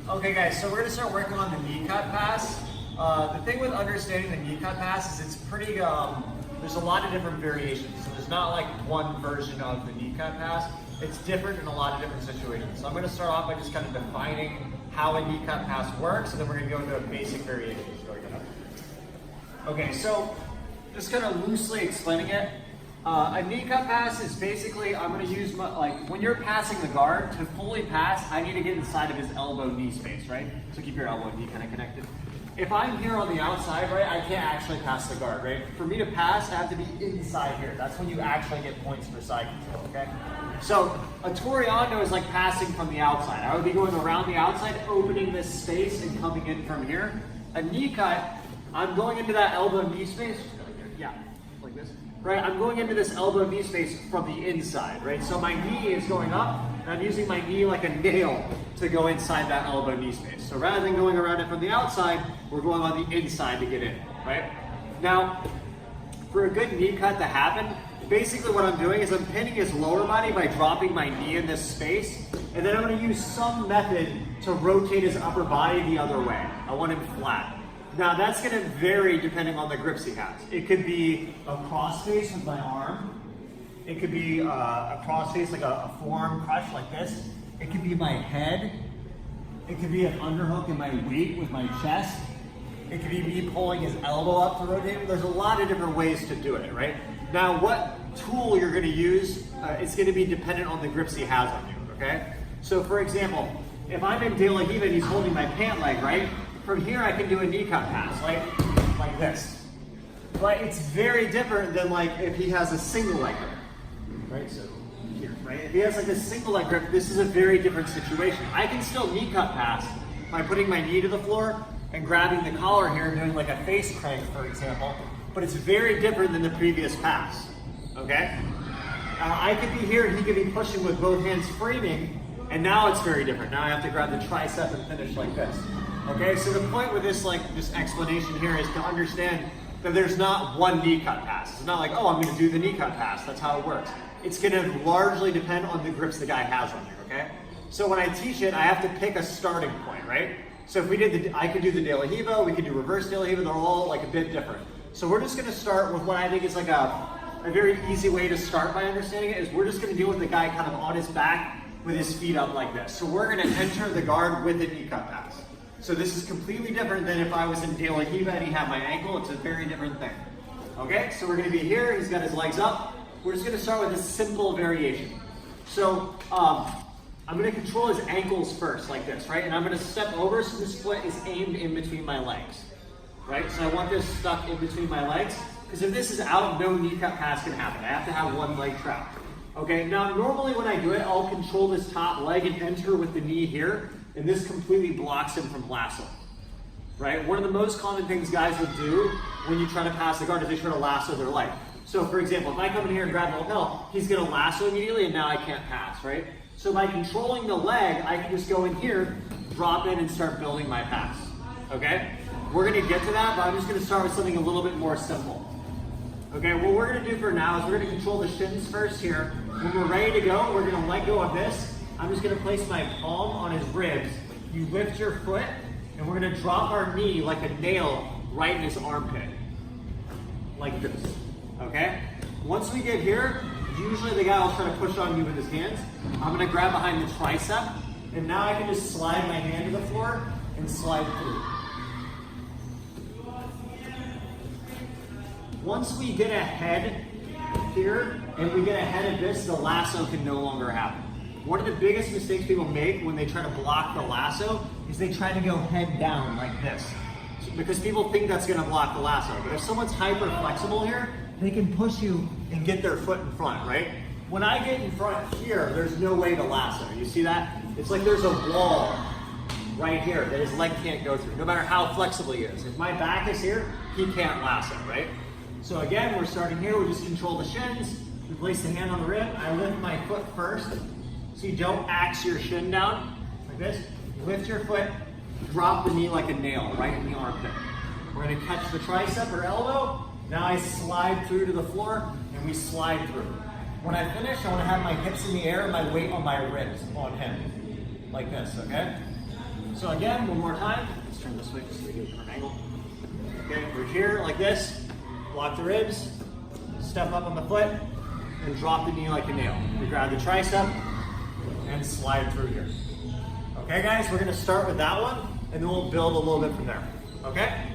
Okay guys, so we're gonna start working on the knee cut pass. The thing with understanding the knee cut pass is it's pretty, there's a lot of different variations. So there's not like one version of the knee cut pass. It's different in a lot of different situations. So I'm gonna start off by just kind of defining how a knee cut pass works, and then we're gonna go into basic variations. Okay, so just kind of loosely explaining it. A knee cut pass is basically, I'm going to use my, like, when you're passing the guard, to fully pass, I need to get inside of his elbow-knee space, right? So keep your elbow and knee kind of connected. If I'm here on the outside, right, I can't actually pass the guard, right? For me to pass, I have to be inside here. That's when you actually get points for side control, okay? So a Toriano is like passing from the outside. I would be going around the outside, opening this space and coming in from here. A knee cut, I'm going into that elbow-knee space. Yeah, like this. Right, I'm going into this elbow knee space from the inside, right? So my knee is going up, and I'm using my knee like a nail to go inside that elbow knee space. So rather than going around it from the outside, we're going on the inside to get in, right? Now, for a good knee cut to happen, basically what I'm doing is I'm pinning his lower body by dropping my knee in this space, and then I'm gonna use some method to rotate his upper body the other way. I want him flat. Now that's going to vary depending on the grips he has. It could be a cross face with my arm. It could be a cross face like a forearm crush like this. It could be my head. It could be an underhook in my weight with my chest. It could be me pulling his elbow up to rotate him. There's a lot of different ways to do it, right? Now what tool you're going to use, it's going to be dependent on the grips he has on you, okay? So for example, if I'm in De La Hiva and he's holding my pant leg, right? From here, I can do a knee cut pass, like this. But it's very different than like if he has a single leg grip, right? So here, right? If he has like a single leg grip, this is a very different situation. I can still knee cut pass by putting my knee to the floor and grabbing the collar here and doing like a face crank, for example. But it's very different than the previous pass, okay? I could be here and he could be pushing with both hands framing, and now it's very different. Now I have to grab the tricep and finish like this. Okay, so the point with this explanation here is to understand that there's not one knee cut pass. It's not like, oh, I'm gonna do the knee cut pass. That's how it works. It's gonna largely depend on the grips the guy has on you, okay? So when I teach it, I have to pick a starting point, right? So if we did I could do the De La Hiva, we could do reverse De La Hiva, they're all like a bit different. So we're just gonna start with what I think is like a very easy way to start by understanding it, is we're just gonna deal with the guy kind of on his back with his feet up like this. So we're gonna enter the guard with the knee cut pass. So this is completely different than if I was in De La Hiva and he had my ankle. It's a very different thing. Okay, so we're gonna be here, he's got his legs up. We're just gonna start with a simple variation. So I'm gonna control his ankles first, like this, right? And I'm gonna step over so this foot is aimed in between my legs, right? So I want this stuck in between my legs, because if this is out, no knee cut pass can happen. I have to have one leg trapped. Okay, now normally when I do it, I'll control this top leg and enter with the knee here, and this completely blocks him from lasso, right? One of the most common things guys will do when you try to pass the guard is they try to lasso their leg. So for example, if I come in here and grab the lapel, he's gonna lasso immediately and now I can't pass, right? So by controlling the leg, I can just go in here, drop in and start building my pass, okay? We're gonna get to that, but I'm just gonna start with something a little bit more simple. Okay, what we're gonna do for now is we're gonna control the shins first here. When we're ready to go, we're gonna let go of this. I'm just gonna place my palm on his ribs. You lift your foot, and we're gonna drop our knee like a nail right in his armpit. Like this, okay? Once we get here, usually the guy will try to push on you with his hands. I'm gonna grab behind the tricep, and now I can just slide my hand to the floor and slide through. Once we get ahead here, and we get ahead of this, the lasso can no longer happen. One of the biggest mistakes people make when they try to block the lasso is they try to go head down like this. Because people think that's gonna block the lasso. But if someone's hyper flexible here, they can push you and get their foot in front, right? When I get in front here, there's no way to lasso. You see that? It's like there's a wall right here that his leg can't go through, no matter how flexible he is. If my back is here, he can't lasso, right? So again, we're starting here, we just control the shins, we place the hand on the rib, I lift my foot first, so you don't axe your shin down, like this. You lift your foot, drop the knee like a nail, right in the armpit. We're gonna catch the tricep or elbow, now I slide through to the floor, and we slide through. When I finish, I wanna have my hips in the air and my weight on my ribs, on him, like this, okay? So again, one more time. Let's turn this way just so we get a different angle. Okay, we're here like this. Lock the ribs. Step up on the foot and drop the knee like a nail. We grab the tricep and slide through here. Okay, guys, we're going to start with that one, and then we'll build a little bit from there. Okay?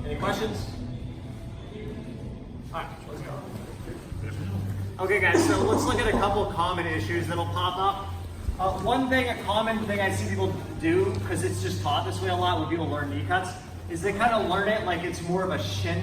Any questions? All right, let's go. Okay, guys, so let's look at a couple common issues that'll pop up. A common thing I see people do, because it's just taught this way a lot when people learn knee cuts, is they kind of learn it like it's more of a shin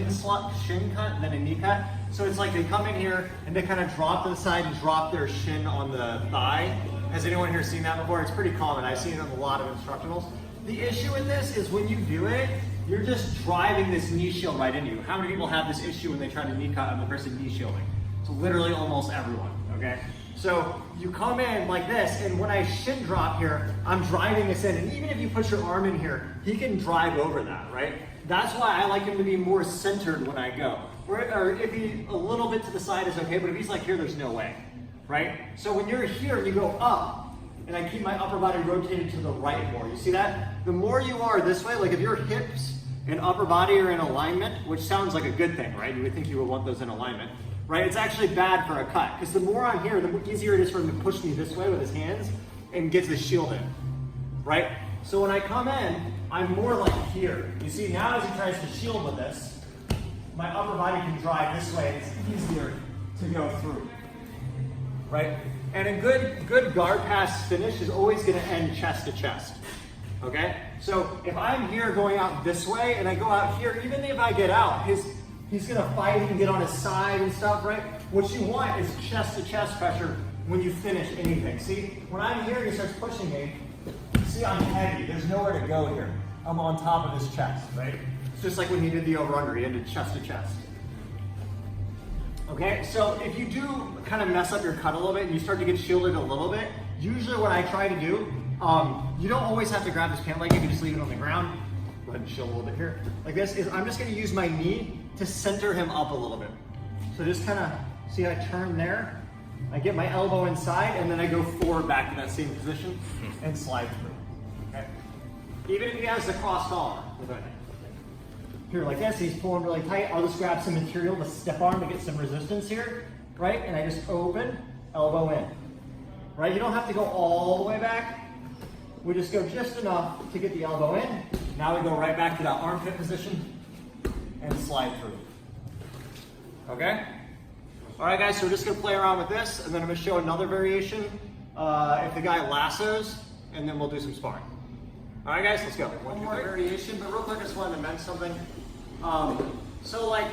cut than a knee cut. So it's like they come in here and they kind of drop to the side and drop their shin on the thigh. Has anyone here seen that before? It's pretty common. I've seen it in a lot of instructionals. The issue with this is when you do it, you're just driving this knee shield right into you. How many people have this issue when they try to knee cut on the person knee shielding? So literally almost everyone, okay? So you come in like this, and when I shin drop here, I'm driving this in, and even if you put your arm in here, he can drive over that, right? That's why I like him to be more centered when I go. Or if he a little bit to the side is okay, but if he's like here, there's no way, right? So when you're here and you go up, and I keep my upper body rotated to the right more, you see that? The more you are this way, like if your hips and upper body are in alignment, which sounds like a good thing, right? You would think you would want those in alignment. Right, it's actually bad for a cut because the more I'm here, the easier it is for him to push me this way with his hands and get the shield in, right? So when I come in, I'm more like here. You see, now as he tries to shield with this, my upper body can drive this way. It's easier to go through, right? And a good guard pass finish is always going to end chest to chest, okay? So if I'm here going out this way and I go out here, even if I get out, he's gonna fight and get on his side and stuff, right? What you want is chest to chest pressure when you finish anything. See, when I'm here and he starts pushing me, see I'm heavy, there's nowhere to go here. I'm on top of his chest, right? It's just like when he did the over-under, he ended chest to chest. Okay, so if you do kind of mess up your cut a little bit and you start to get shielded a little bit, usually what I try to do, you don't always have to grab this pant leg, you can just leave it on the ground. Go ahead and shield a little bit here. Like this, is I'm just gonna use my knee to center him up a little bit. So just kind of, see I turn there, I get my elbow inside, and then I go forward back to that same position and slide through, okay? Even if he has the cross collar, here like this, he's pulling really tight, I'll just grab some material, the step arm to get some resistance here, right? And I just open, elbow in, right? You don't have to go all the way back. We just go just enough to get the elbow in. Now we go right back to that armpit position and slide through. Okay? All right, guys, so we're just gonna play around with this, and then I'm gonna show another variation if the guy lassos, and then we'll do some sparring. All right, guys, let's go. One more variation, but real quick, I just wanted to mention something. So like,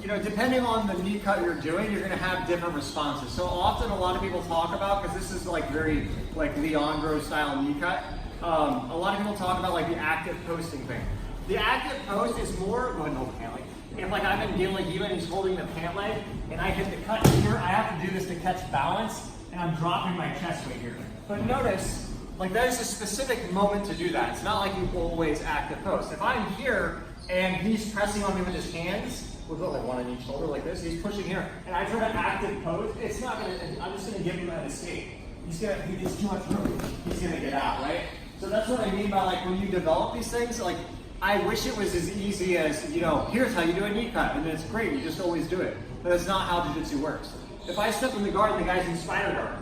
you know, depending on the knee cut you're doing, you're gonna have different responses. So often a lot of people talk about, because this is like very like Leandro style knee cut, a lot of people talk about like the active posting thing. The active post is more, go ahead and hold the pant leg. If like I'm in Gila Giva and he's holding the pant leg and I hit the cut here, I have to do this to catch balance and I'm dropping my chest weight here. But notice, like that is a specific moment to do that. It's not like you always active post. If I'm here and he's pressing on me with his hands, we'll go like one on each shoulder like this, he's pushing here, and I try to active post, it's not gonna, I'm just gonna give him an escape. He gets too much room, he's gonna get out, right? So that's what I mean by like when you develop these things, like I wish it was as easy as, you know, here's how you do a knee cut, and it's great, you just always do it. But that's not how jiu-jitsu works. If I step in the guard and the guy's in spider guard,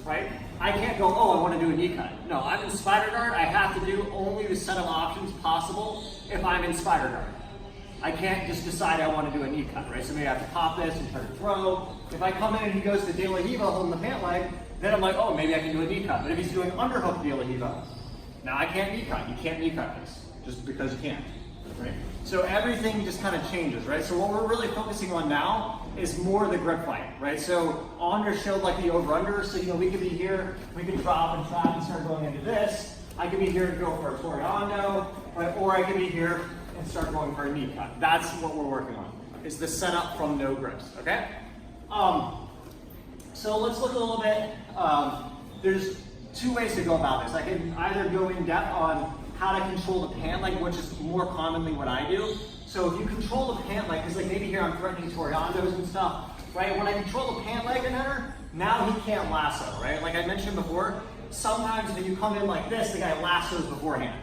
right? I can't go, oh, I want to do a knee cut. No, I'm in spider guard, I have to do only the set of options possible if I'm in spider guard. I can't just decide I want to do a knee cut, right? So maybe I have to pop this and try to throw. If I come in and he goes to De La Hiva holding the pant leg, then I'm like, oh, maybe I can do a knee cut. But if he's doing underhook De La Hiva, now I can't knee cut. You can't knee cut this, just because you can't, right? So everything just kind of changes, right? So what we're really focusing on now is more the grip fight, right? So Anders showed like the over-under, so you know, we could be here, we could drop and trap and start going into this. I could be here and go for a Toriano, right? Or I could be here and start going for a knee cut. That's what we're working on, is the setup from no grips, okay? So let's look a little bit. There's two ways to go about this. I can either go in depth on how to control the pant leg, which is more commonly what I do. So if you control the pant leg, because like maybe here I'm threatening Toriandos and stuff, right? When I control the pant leg in enter, now he can't lasso, right? Like I mentioned before, sometimes when you come in like this, the guy lassos beforehand,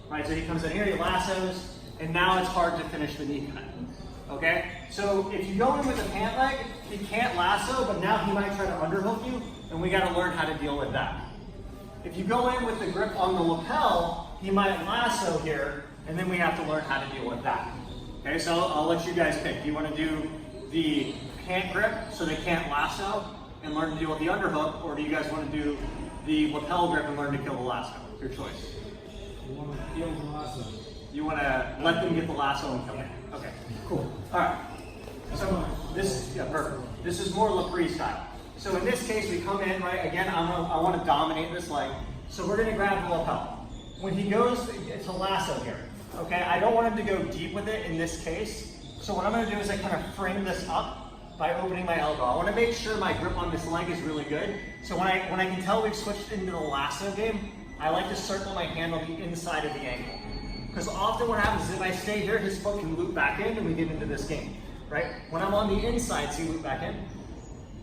right? So he comes in here, he lassos, and now it's hard to finish the knee cut, okay? So if you go in with a pant leg, he can't lasso, but now he might try to underhook you, and we gotta learn how to deal with that. If you go in with the grip on the lapel, he might lasso here, and then we have to learn how to deal with that. Okay, so I'll let you guys pick. Do you want to do the pant grip so they can't lasso and learn to deal with the underhook, or do you guys want to do the lapel grip and learn to kill the lasso? Your choice. You want to kill the lasso. You want to let them get the lasso and kill it. Okay, cool. All right. So this, yeah, perfect. This is more Lapri style. So in this case, we come in, right, again, I want to dominate this leg. So we're going to grab the lapel. When he goes, it's a lasso here, okay? I don't want him to go deep with it in this case. So what I'm going to do is I kind of frame this up by opening my elbow. I want to make sure my grip on this leg is really good. So when I can tell we've switched into the lasso game, I like to circle my hand on the inside of the ankle. Because often what happens is if I stay here, his foot can loop back in and we get into this game, right? When I'm on the inside, see, loop back in,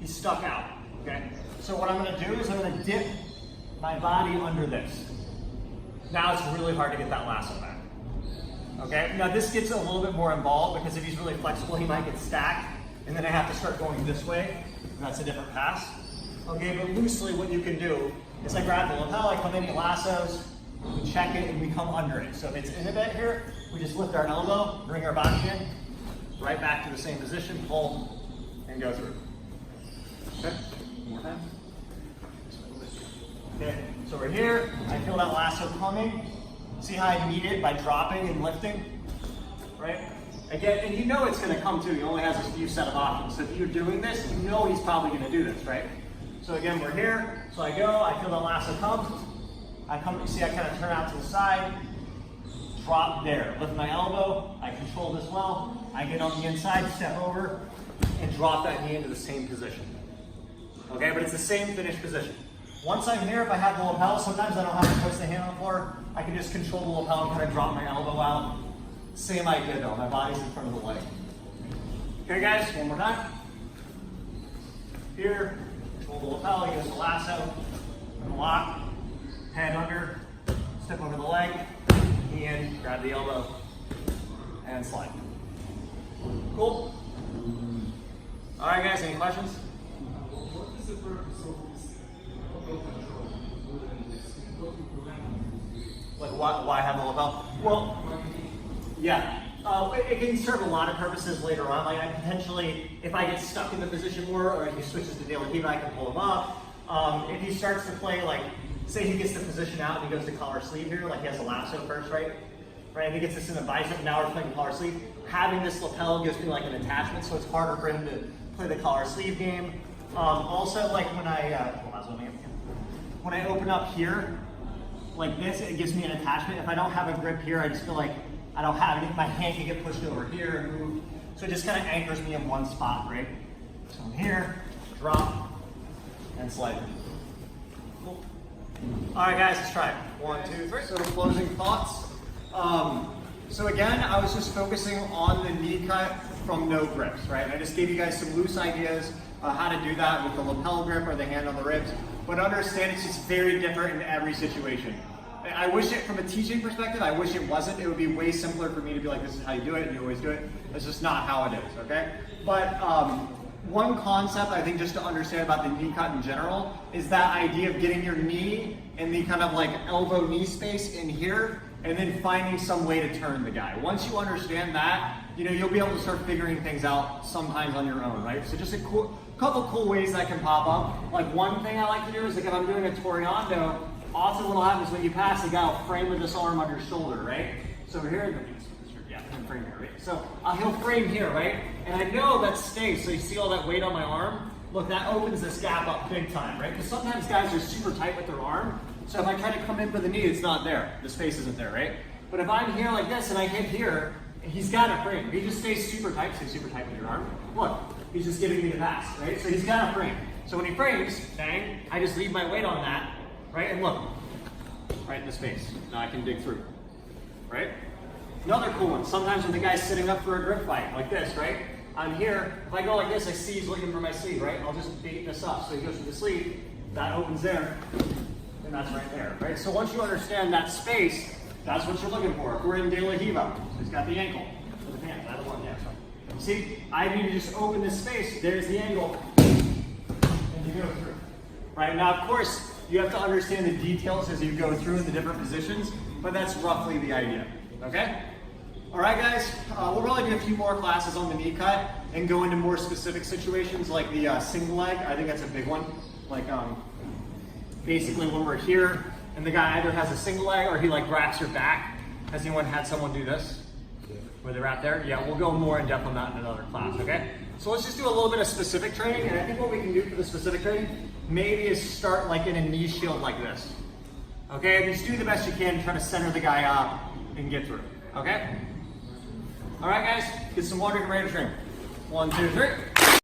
he's stuck out, okay? So what I'm gonna do is I'm gonna dip my body under this. Now it's really hard to get that lasso back, okay? Now this gets a little bit more involved because if he's really flexible, he might get stacked, and then I have to start going this way, and that's a different pass. Okay, but loosely what you can do is I grab the lapel, I come in, he lassos, we check it, and we come under it. So if it's in a bit here, we just lift our elbow, bring our body in, right back to the same position, pull, and go through. Okay, one more time. Okay, so we're here, I feel that lasso coming. See how I meet it by dropping and lifting, right? Again, and you know it's gonna come too, he only has a few set of options. So if you're doing this, you know he's probably gonna do this, right? So again, we're here, so I go, I feel that lasso comes, I come, you see I kind of turn out to the side, drop there, lift my elbow, I control this well, I get on the inside, step over, and drop that knee into the same position. Okay, but it's the same finished position. Once I'm here, if I have the lapel, sometimes I don't have to place the hand on the floor, I can just control the lapel and kind of drop my elbow out. Same idea though, my body's in front of the leg. Okay guys, one more time. Here, control the lapel, use the lasso, lock, head under, step over the leg, knee in, grab the elbow, and slide. Cool? All right guys, any questions? What is the purpose of this elbow control? Like why have the lapel? Well, yeah. It can serve a lot of purposes later on. Like I potentially, if I get stuck in the position more, or if he switches to De La Riva, I can pull him up. If he starts to play, like, say he gets the position out and he goes to collar sleeve here, like he has a lasso first, right? Right, if he gets this in the bicep, now we're playing collar sleeve. Having this lapel gives me like an attachment, so it's harder for him to play the collar sleeve game. Also, like when I open up here, like this, it gives me an attachment. If I don't have a grip here, I just feel like I don't have it. My hand can get pushed over here and move. So it just kind of anchors me in one spot, right? So I'm here, drop, and slide. Cool. All right, guys, let's try it. 1, 2, 3. So closing thoughts. So again, I was just focusing on the knee cut from no grips, right? I just gave you guys some loose ideas how to do that with the lapel grip or the hand on the ribs. But understand it's just very different in every situation. I wish it, from a teaching perspective, I wish it wasn't. It would be way simpler for me to be like, this is how you do it, and you always do it. It's just not how it is, okay? But one concept I think just to understand about the knee cut in general is that idea of getting your knee in the kind of like elbow knee space in here, and then finding some way to turn the guy. Once you understand that, you know, you'll be able to start figuring things out sometimes on your own, right? So just a couple cool ways that can pop up. Like one thing I like to do is like if I'm doing a Toriando, often what'll happen is when you pass, the guy will frame with this arm on your shoulder, right? So here, yeah, frame here, right? So he'll frame here, right? And I know that stays, so you see all that weight on my arm? Look, that opens this gap up big time, right? Because sometimes guys are super tight with their arm, so if I kind of come in for the knee, it's not there. The space isn't there, right? But if I'm here like this and I hit here, he's got a frame. If he just stays super tight, stay super tight with your arm, look, he's just giving me the pass, right? So he's got a frame. So when he frames, bang, I just leave my weight on that, right? And look, right in the space. Now I can dig through, right? Another cool one, sometimes when the guy's sitting up for a grip fight, like this, right? I'm here, if I go like this, I see he's looking for my sleeve, right? I'll just bait this up. So he goes to the sleeve, that opens there, and and that's right there, right? So once you understand that space, that's what you're looking for. If we're in De La Hiva, he's got the ankle for the pants, either one, yeah. So, see, I need to just open this space, there's the angle, and you go through. Right, now of course, you have to understand the details as you go through in the different positions, but that's roughly the idea, okay? All right, guys, we'll probably do a few more classes on the knee cut and go into more specific situations like the single leg. I think that's a big one. Like basically when we're here and the guy either has a single leg or he like grabs your back. Has anyone had someone do this? Where they're out there? Yeah, we'll go more in depth on that in another class, okay? So let's just do a little bit of specific training, and I think what we can do for the specific training maybe is start like in a knee shield like this. Okay, just do the best you can, try to center the guy up and get through, okay? All right, guys, get some water, get ready to train. 1, 2, 3.